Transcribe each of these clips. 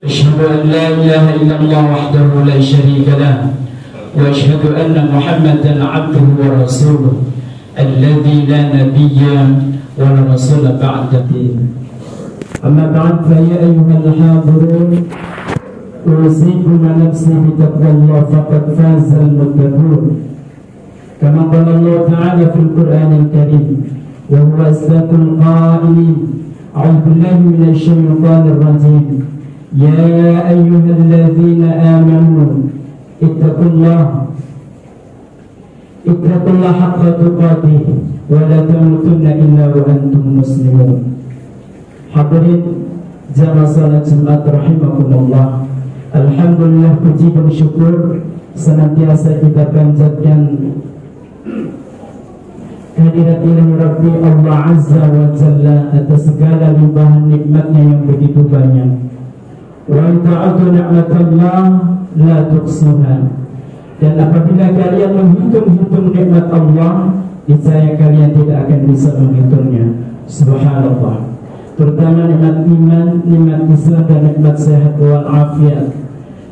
أشهد أن لا إله إلا الله وحده لا شريك له وأشهد أن محمدا عبده ورسوله الذي لا نبي ولا رسول بعده. أما بعد فيا أيها الحاضرون أوصيكم ونفسي بتقوى الله فقد فاز المتقون كما قال الله تعالى في القرآن الكريم وهو أصدق القائلين أعوذ بالله من الشيطان الرجيم يا أيها الذين آمنوا اتقوا الله حق تقاته ولا تموتن إلا وأنتم مسلمون. Hadirin jamaah salat Jumat rahimakumullah. Alhamdulillah, puji dan syukur senantiasa kita panjatkan kehadirat ilahi Rabbi Allah Azza wa Jalla atas segala limpahan nikmatnya yang begitu banyak. Wa ta'atu ni'matallah la tuqsuha. Dan apabila kalian menghitung-hitung nikmat Allah, niscaya kalian tidak akan bisa menghitungnya. Subhanallah. Terutama nikmat iman, nikmat Islam dan nikmat sehat wal afiat.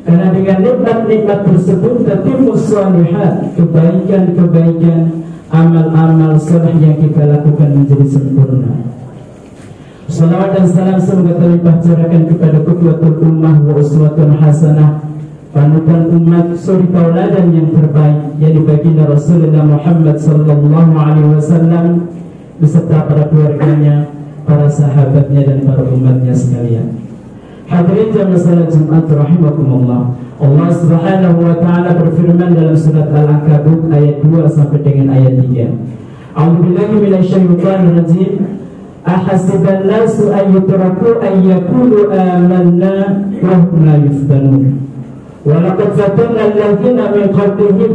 Karena dengan nikmat-nikmat tersebut tatimmus shalihat, kebaikan-kebaikan, amal-amal saleh yang kita lakukan menjadi sempurna. Salawat dan salam semoga terlimpah curahkan kepada qudwatul ummah wa uswatun hasanah, panutan umat, suri tauladan yang terbaik, yaitu baginda Rasulullah Muhammad sallallahu alaihi wasallam beserta para keluarganya, para sahabatnya dan para umatnya sekalian. Hadirin jamaah salat Jumat rahimakumullah. Allah Subhanahu wa taala berfirman dalam surat Al-Ankabut ayat 2 sampai dengan ayat 3. A'udzubillahi minasyaitonir rajim. Ahasiban nasu an yutraku an yaqulu amanna wa hum la yuftanun. Wa laqad fatanna alladziina min qablihim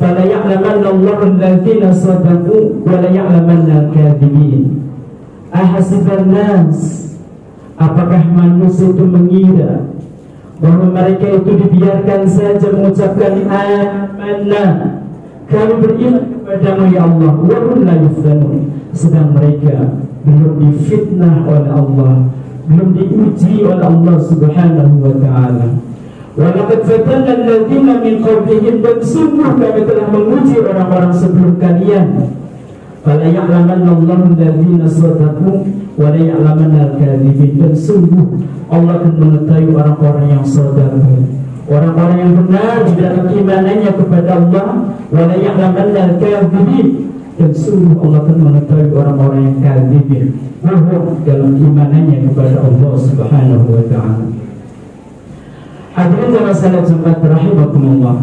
fala ya'lamanna Allahu alladziina shadaqu wa la ya'lamanna al-kadhibin. Ahasiban nas, apakah manusia itu mengira bahwa mereka itu dibiarkan saja mengucapkan amanna, kami beriman kepadamu ya Allah, wa hum la yuftanun, sedang mereka belum difitnah oleh Allah, belum diuji oleh Allah Subhanahu wa ta'ala. Wa laqad fatanna alladziina min qablihim, dan sungguh kami telah menguji orang-orang sebelum kalian. Fala ya'lamanna Allahu alladziina shadaqu wa la ya'lamanna al-kadhibin, dan sungguh Allah akan mengetahui orang-orang yang shadaq, orang-orang yang benar di dalam imanannya kepada Allah, wa la ya'lamanna al-kadhibin, dan sungguh Allah akan mengetahui orang-orang yang kadzibin, bohong dalam imanannya kepada Allah Subhanahu wa ta'ala. Hadirin jamaah salat Jumat rahimakumullah.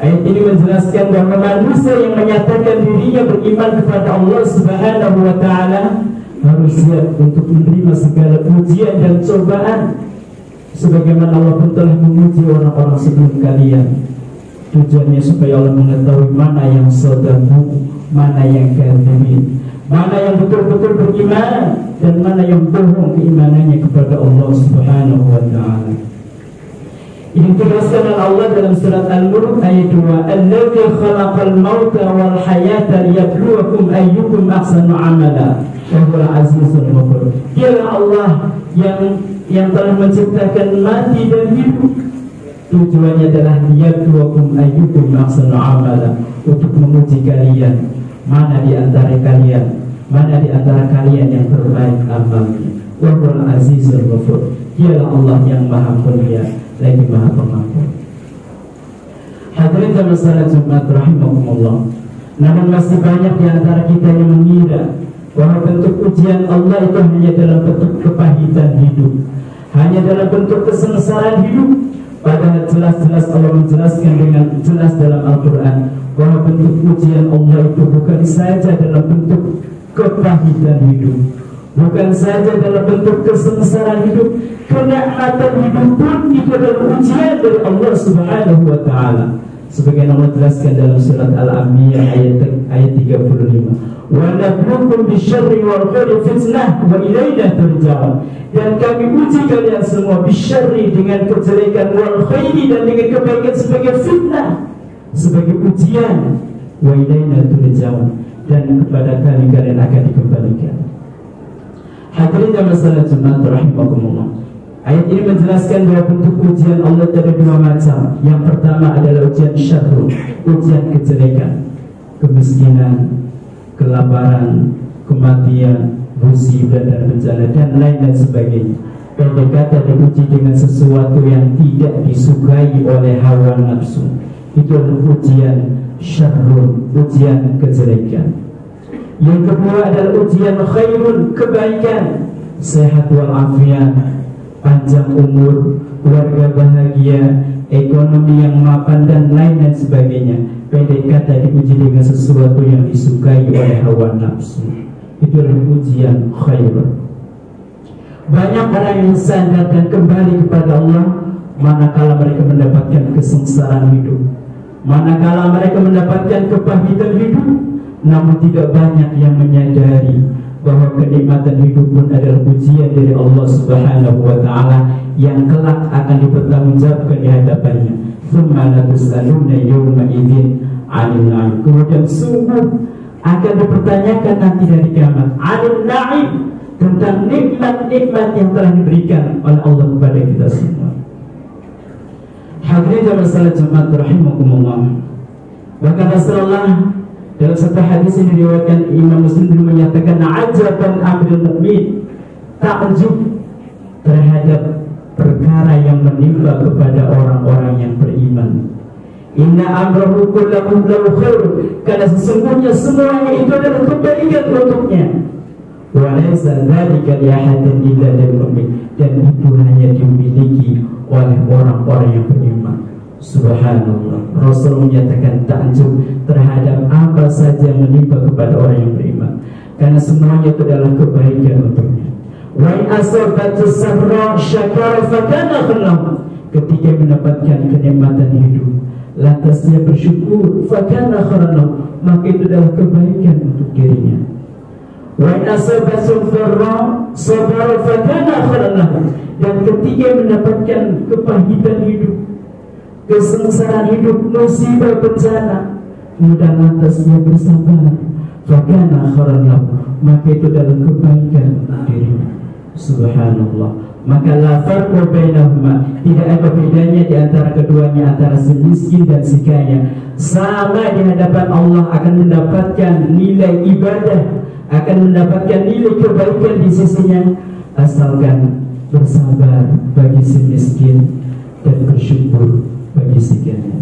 Ayat ini menjelaskan bahwa manusia yang menyatakan dirinya beriman kepada Allah Subhanahu wa ta'ala harus siap untuk menerima segala ujian dan cobaan, sebagaimana Allah pun telah menguji orang-orang sebelum kalian. Tujuannya supaya Allah mengetahui mana yang shadaqu, mana yang kadzibin, mana yang betul-betul beriman dan mana yang bohong keimanannya kepada Allah Subhanahu wa ta'ala. Ini ditegaskan oleh Allah dalam surat Al-Mulk ayat 2, Alladzi khalaqal mauta wal hayata liyabluwakum ayyukum ahsanu amala wa huwal azizul ghafur. Dialah Allah yang telah menciptakan mati dan hidup. Tujuannya adalah liyabluwakum ayyukum ahsanu amala, untuk menguji kalian mana di antara kalian yang terbaik amalnya. Wa huwal azizul ghafur. Dialah Allah yang Maha Mulia lagi Maha Pengampun. Hadirin jamaah salat Jumat rahimakumullah. Namun masih banyak di antara kita yang mengira bahwa bentuk ujian Allah itu hanya dalam bentuk kepahitan hidup, hanya dalam bentuk kesengsaraan hidup. Padahal jelas-jelas Allah menjelaskan dengan jelas dalam Al-Quran bahwa bentuk ujian Allah itu bukan saja dalam bentuk kepahitan hidup, bukan saja dalam bentuk kesengsaraan hidup, kenikmatan hidup pun itu adalah ujian dari Allah Subhanahu wa ta'ala. Sebagaimana Allah jelaskan dalam surat Al-Anbiya ayat 35. Wa nabluukum bisyarri wal khairi fitnah wa ilaina turja'un. Dan kami uji kalian semua bisyarri, dengan kejelekan, wal khairi, dan dengan kebaikan sebagai fitnah, sebagai ujian, wa ilaina turja'un, dan kepada kami kalian akan dikembalikan. Hadirin jamaah salat Jumat rahimakumullah. Ayat ini menjelaskan bahwa bentuk ujian Allah ada dua macam. Yang pertama adalah ujian syarrun, ujian kejelekan, kemiskinan, kelaparan, kematian, musibah dan bencana dan lain sebagainya. Pendek kata diuji dengan sesuatu yang tidak disukai oleh hawa nafsu. Itu adalah ujian syarrun, ujian kejelekan. Yang kedua adalah ujian khairun, kebaikan, sehat walafiat, panjang umur, keluarga bahagia, ekonomi yang mapan dan lain sebagainya. Pendek kata diuji dengan sesuatu yang disukai oleh hawa nafsu. Itu adalah ujian khairun. Banyak orang yang sadar dan kembali kepada Allah manakala mereka mendapatkan kesengsaraan hidup, manakala mereka mendapatkan kepahitan hidup. Namun tidak banyak yang menyadari bahwa kenikmatan hidup pun adalah ujian dari Allah Subhanahu wa ta'ala yang kelak akan dipertanggungjawabkan di hadapannya. Tsumma latus'aluna yawma idzin 'anil na'im. Kemudian sungguh akan dipertanyakan nanti dari kiamat 'anil na'im, tentang nikmat-nikmat yang telah diberikan oleh Allah kepada kita semua. Hadirin dan masalah jemaat rahimakumullah. Bahkan Rasulullah dalam satu hadis yang diriwayatkan Imam Muslim dulu menyatakan, ajaban amrul mu'min, takjub terhadap perkara yang menimpa kepada orang-orang yang beriman. Inna amrahu kullahu lahu khair, karena sesungguhnya semuanya itu adalah kebaikan untuknya. Wa laysa dzalika li ahadin illa lil mu'min, dan itu hanya dimiliki oleh orang-orang yang beriman. Subhanallah. Rasul menyatakan takjub terhadap apa saja yang menimpa kepada orang yang beriman, karena semuanya itu adalah kebaikan untuknya. Wa in asabatu sabra syakara fakana khairan, ketika mendapatkan kenikmatan hidup lantas dia bersyukur, fakana khairan, maka itu adalah kebaikan untuk dirinya. Wa in asabatu dharra sabara fakana khairan, dan ketika mendapatkan kepahitan hidup, kesengsaraan hidup, musibah, bencana, kemudian lantas dia bersabar, fakana khairan, maka itu adalah kebaikan untuk dirinya. Subhanallah. Maka la farqa bainahuma, tidak ada bedanya di antara keduanya, antara si miskin dan si kaya. Sama di hadapan Allah akan mendapatkan nilai ibadah, akan mendapatkan nilai kebaikan di sisinya, asalkan bersabar bagi si miskin dan bersyukur bagi si kaya.